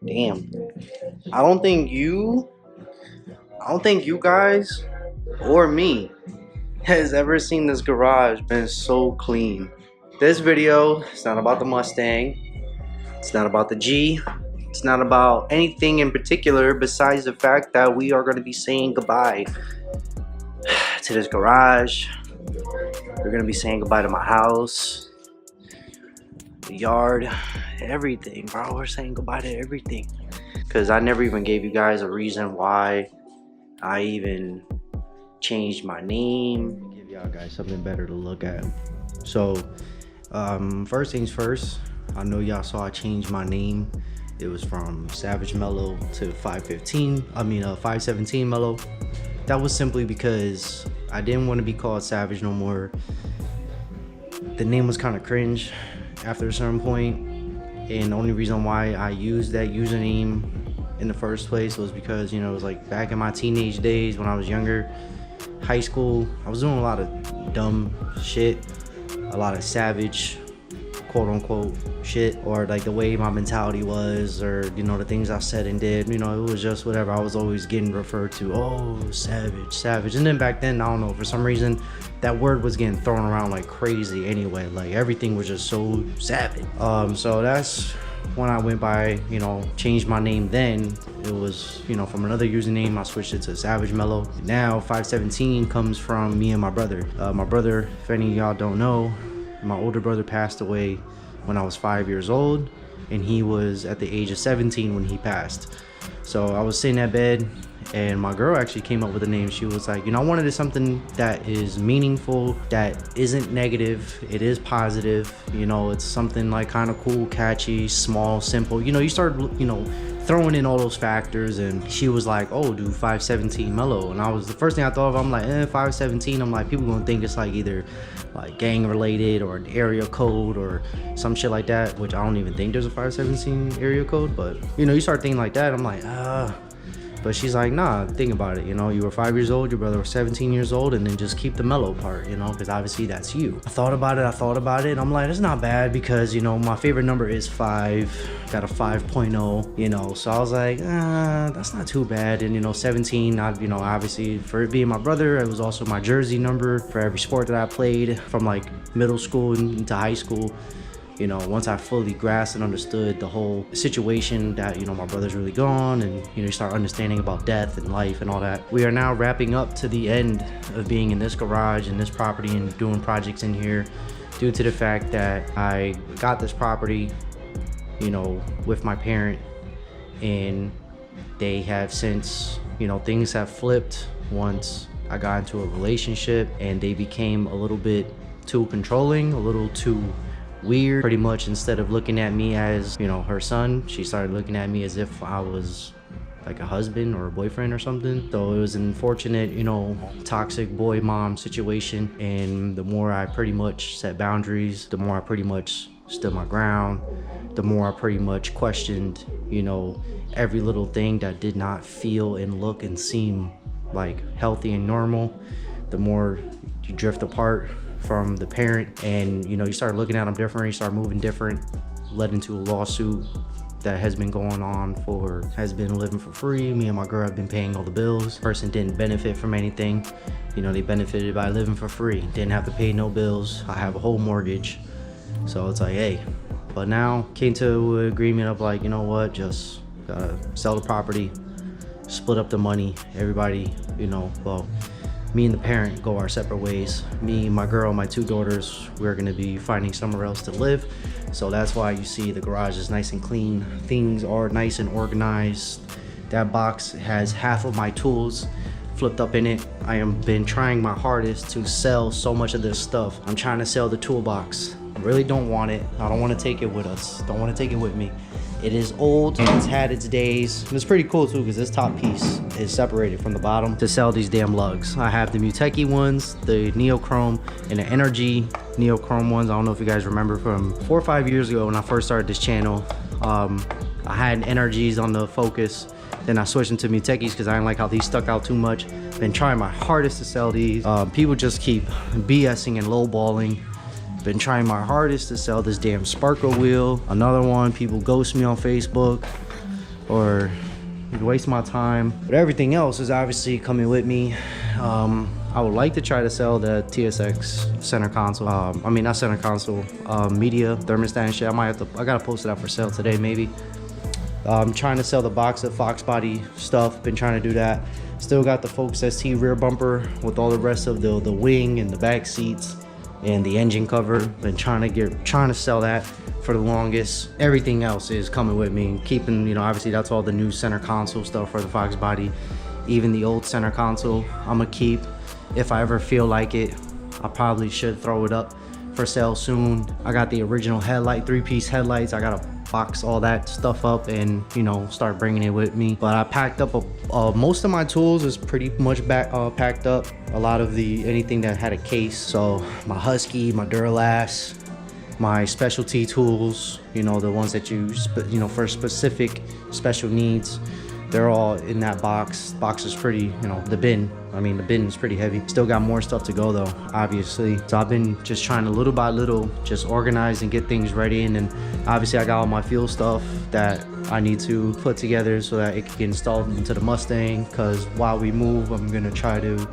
Damn. I don't think you guys or me has ever seen this garage been so clean. This video is not about the Mustang. It's not about the G. It's not about anything in particular besides the fact that we are going to be saying goodbye to this garage. We're going to be saying goodbye to my house, the yard, everything, bro. We're saying goodbye to everything. Because I never even gave you guys a reason why I even changed my name. Give y'all guys something better to look at. So, first things first, I know y'all saw I changed my name. It was from Savage Mellow to 517 Mellow. That was simply because I didn't want to be called Savage no more. The name was kind of cringe after a certain point, and the only reason why I used that username in the first place was because, you know, it was like back in my teenage days when I was younger, high school, I was doing a lot of dumb shit, a lot of savage quote unquote shit, or like the way my mentality was, or, you know, the things I said and did, you know, it was just whatever. I was always getting referred to, oh, savage. And then back then, I don't know, for some reason that word was getting thrown around like crazy anyway. Like everything was just so savage. So that's when I went by, you know, changed my name. Then it was, you know, from another username, I switched it to Savage Mellow. Now 517 comes from me and my brother. My brother, if any of y'all don't know, my older brother passed away when I was 5 years old, and he was at the age of 17 when he passed. So I was sitting at bed, and my girl actually came up with a name. She was like, you know, I wanted something that is meaningful, that isn't negative, it is positive, you know, it's something like kind of cool, catchy, small, simple. You know, you start, you know, throwing in all those factors, and she was like, oh, do 517 Mellow. And I was, the first thing I thought of, I'm like, 517, I'm like, people gonna think it's like either like gang related or an area code or some shit like that, which I don't even think there's a 517 area code. But, you know, you start thinking like that, I'm like, but she's like, nah, think about it, you know, you were 5 years old, your brother was 17 years old, and then just keep the mellow part, you know, because obviously that's you. I thought about it, I'm like, it's not bad, because, you know, my favorite number is 5, got a 5.0, you know, so I was like, that's not too bad. And, you know, 17, you know, obviously for it being my brother, it was also my jersey number for every sport that I played from like middle school into high school. You know, once I fully grasped and understood the whole situation that, you know, my brother's really gone, and, you know, you start understanding about death and life and all that. We are now wrapping up to the end of being in this garage and this property and doing projects in here, due to the fact that I got this property, you know, with my parent, and they have since, you know, things have flipped once I got into a relationship, and they became a little bit too controlling, a little too weird. Pretty much, instead of looking at me as, you know, her son, she started looking at me as if I was like a husband or a boyfriend or something. So it was an unfortunate, you know, toxic boy mom situation. And the more I pretty much set boundaries, the more I pretty much stood my ground, the more I pretty much questioned, you know, every little thing that did not feel and look and seem like healthy and normal, the more you drift apart from the parent. And, you know, you start looking at them different, you start moving different, led into a lawsuit that has been going on has been living for free. Me and my girl have been paying all the bills. Person didn't benefit from anything. You know, they benefited by living for free, didn't have to pay no bills. I have a whole mortgage. So it's like, hey, but now came to an agreement of like, you know what, just gotta sell the property, split up the money. Everybody, you know, well, me and the parent go our separate ways. Me, my girl, my 2 daughters, we're gonna be finding somewhere else to live. So that's why you see the garage is nice and clean. Things are nice and organized. That box has half of my tools flipped up in it. I have been trying my hardest to sell so much of this stuff. I'm trying to sell the toolbox. I really don't want it. I don't want to take it with us. Don't want to take it with me. It is old, it's had its days. And it's pretty cool too, because this top piece is separated from the bottom to sell these damn lugs. I have the Muteki ones, the Neochrome, and the Energy Neochrome ones. I don't know if you guys remember from 4 or 5 years ago when I first started this channel. I had Energies on the Focus. Then I switched into Mutekis because I didn't like how these stuck out too much. Been trying my hardest to sell these. People just keep BSing and lowballing. Been trying my hardest to sell this damn Sparkle wheel. Another one, people ghost me on Facebook or waste my time. But everything else is obviously coming with me. I would like to try to sell the TSX center console. I mean, not center console, media thermostat and shit. I gotta post it out for sale today, maybe. I'm trying to sell the box of Fox Body stuff. Been trying to do that. Still got the Focus ST rear bumper with all the rest of the wing and the back seats and the engine cover. Been trying to sell that for the longest. Everything else is coming with me. Keeping, you know, obviously that's all the new center console stuff for the Fox Body. Even the old center console, I'm gonna keep. If I ever feel like it, I probably should throw it up for sale soon. I got the original headlight, 3-piece headlights. I gotta box all that stuff up and, you know, start bringing it with me. But I packed up most of my tools is pretty much packed up. A lot of anything that had a case. So my Husky, my Duralast, my specialty tools, you know, the ones that you know, for specific special needs, they're all in that box. Box is pretty, you know, the bin is pretty heavy. Still got more stuff to go though, obviously. So I've been just trying to little by little just organize and get things ready. And then obviously I got all my fuel stuff that I need to put together so that it can get installed into the Mustang. Cause while we move, I'm gonna try to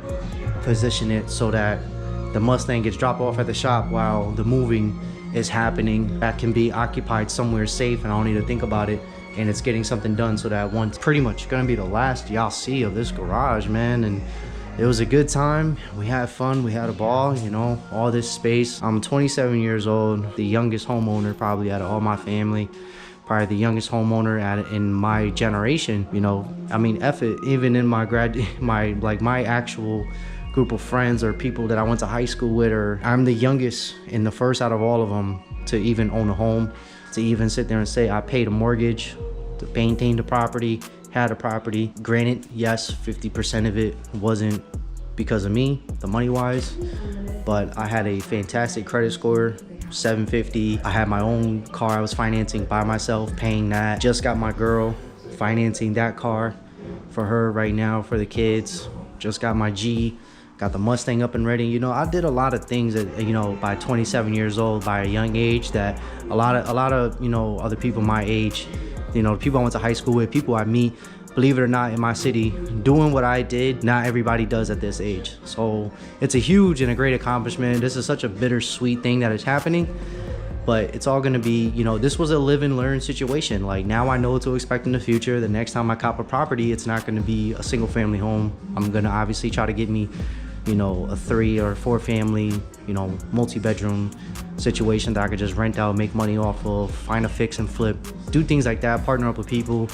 position it so that the Mustang gets dropped off at the shop while the moving is happening. That can be occupied somewhere safe and I don't need to think about it. And it's getting something done so that one's pretty much gonna be the last y'all see of this garage, man. And it was a good time. We had fun, we had a ball, you know, all this space. I'm 27 years old, the youngest homeowner probably out of all my family. Probably the youngest homeowner in my generation, you know. I mean, F it, even in my my actual group of friends or people that I went to high school with, or I'm the youngest and the first out of all of them to even own a home. To even sit there and say I paid a mortgage to maintain the property, had a property. Granted, yes, 50% of it wasn't because of me, the money wise, but I had a fantastic credit score, 750. I had my own car I was financing by myself, paying that. Just got my girl, financing that car for her right now, for the kids. Just got my G. Got the Mustang up and ready. You know, I did a lot of things that, you know, by 27 years old, by a young age, that a lot of, you know, other people my age, you know, people I went to high school with, people I meet, believe it or not, in my city, doing what I did, not everybody does at this age. So it's a huge and a great accomplishment. This is such a bittersweet thing that is happening, but it's all gonna be, you know, this was a live and learn situation. Like, now I know what to expect in the future. The next time I cop a property, it's not gonna be a single family home. I'm gonna obviously try to get me, you know, a 3 or 4 family, you know, multi-bedroom situation that I could just rent out, make money off of, find a fix and flip, do things like that, partner up with people,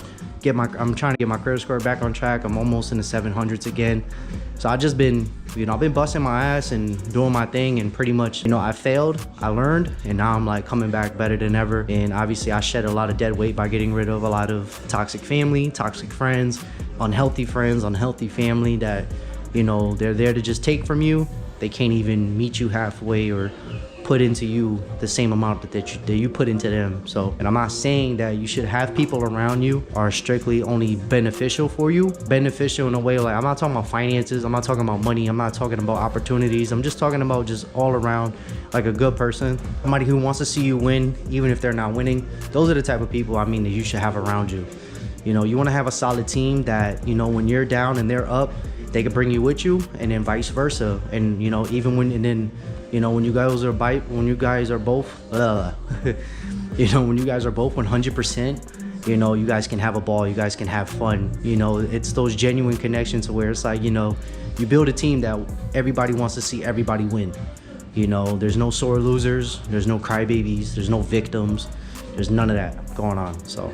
I'm trying to get my credit score back on track. I'm almost in the 700s again. So I've just been, you know, I've been busting my ass and doing my thing, and pretty much, you know, I failed, I learned, and now I'm like coming back better than ever. And obviously I shed a lot of dead weight by getting rid of a lot of toxic family, toxic friends, unhealthy family that, you know, they're there to just take from you. They can't even meet you halfway or put into you the same amount that you put into them. So, and I'm not saying that you should have people around you are strictly only beneficial for you. Beneficial in a way, like, I'm not talking about finances, I'm not talking about money, I'm not talking about opportunities. I'm just talking about just all around, like a good person, somebody who wants to see you win, even if they're not winning. Those are the type of people, I mean, that you should have around you. You know, you want to have a solid team that, you know, when you're down and they're up, they can bring you with you, and then vice versa. And, you know, even when, and then, you know, when you guys are both, you know, when you guys are both 100%, you know, you guys can have a ball, you guys can have fun. You know, it's those genuine connections where it's like, you know, you build a team that everybody wants to see everybody win. You know, there's no sore losers, there's no crybabies, there's no victims, there's none of that going on. So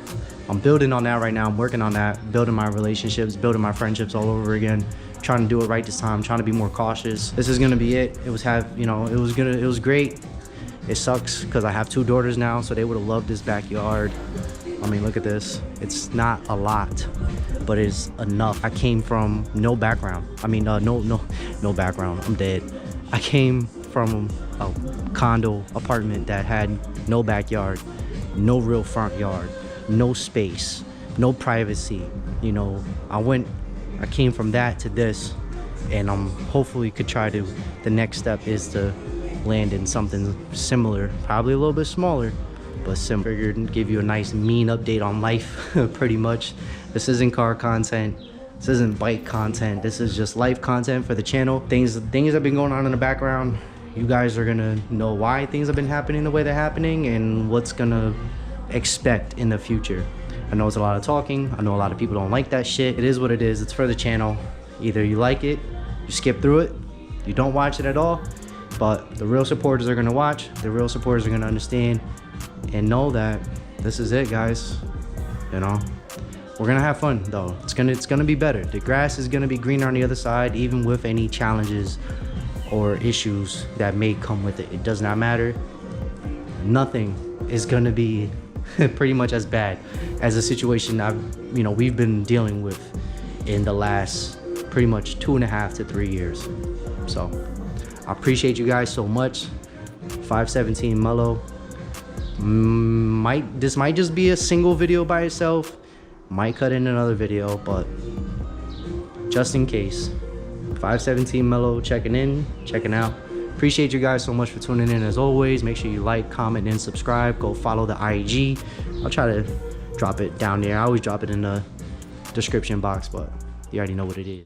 I'm building on that right now. I'm working on that, building my relationships, building my friendships all over again. Trying to do it right this time, trying to be more cautious. This is gonna be it. It was great. It sucks because I have 2 daughters now, so they would have loved this backyard. I mean, look at this. It's not a lot, but it's enough. I came from no background. I mean, no background. I'm dead. I came from a condo apartment that had no backyard, no real front yard, no space, no privacy. You know, I came from that to this, and I'm hopefully could try to, the next step is to land in something similar, probably a little bit smaller, but similar. Figured give you a nice mean update on life, pretty much. This isn't car content. This isn't bike content. This is just life content for the channel. Things have been going on in the background. You guys are gonna know why things have been happening the way they're happening and what's gonna expect in the future. I know it's a lot of talking. I know a lot of people don't like that shit. It is what it is. It's for the channel. Either you like it, you skip through it, you don't watch it at all, but the real supporters are gonna watch. The real supporters are gonna understand and know that this is it, guys. You know, we're gonna have fun though. It's gonna be better. The grass is gonna be greener on the other side, even with any challenges or issues that may come with it. It does not matter. Nothing is gonna be pretty much as bad as the situation we've been dealing with in the last pretty much 2.5 to 3 years. So I appreciate you guys so much. 517 Mellow. This might just be a single video by itself. Might cut in another video, but just in case. 517 Mellow checking out. Appreciate you guys so much for tuning in as always. Make sure you like, comment, and subscribe. Go follow the IG. I'll try to drop it down there. I always drop it in the description box, but you already know what it is.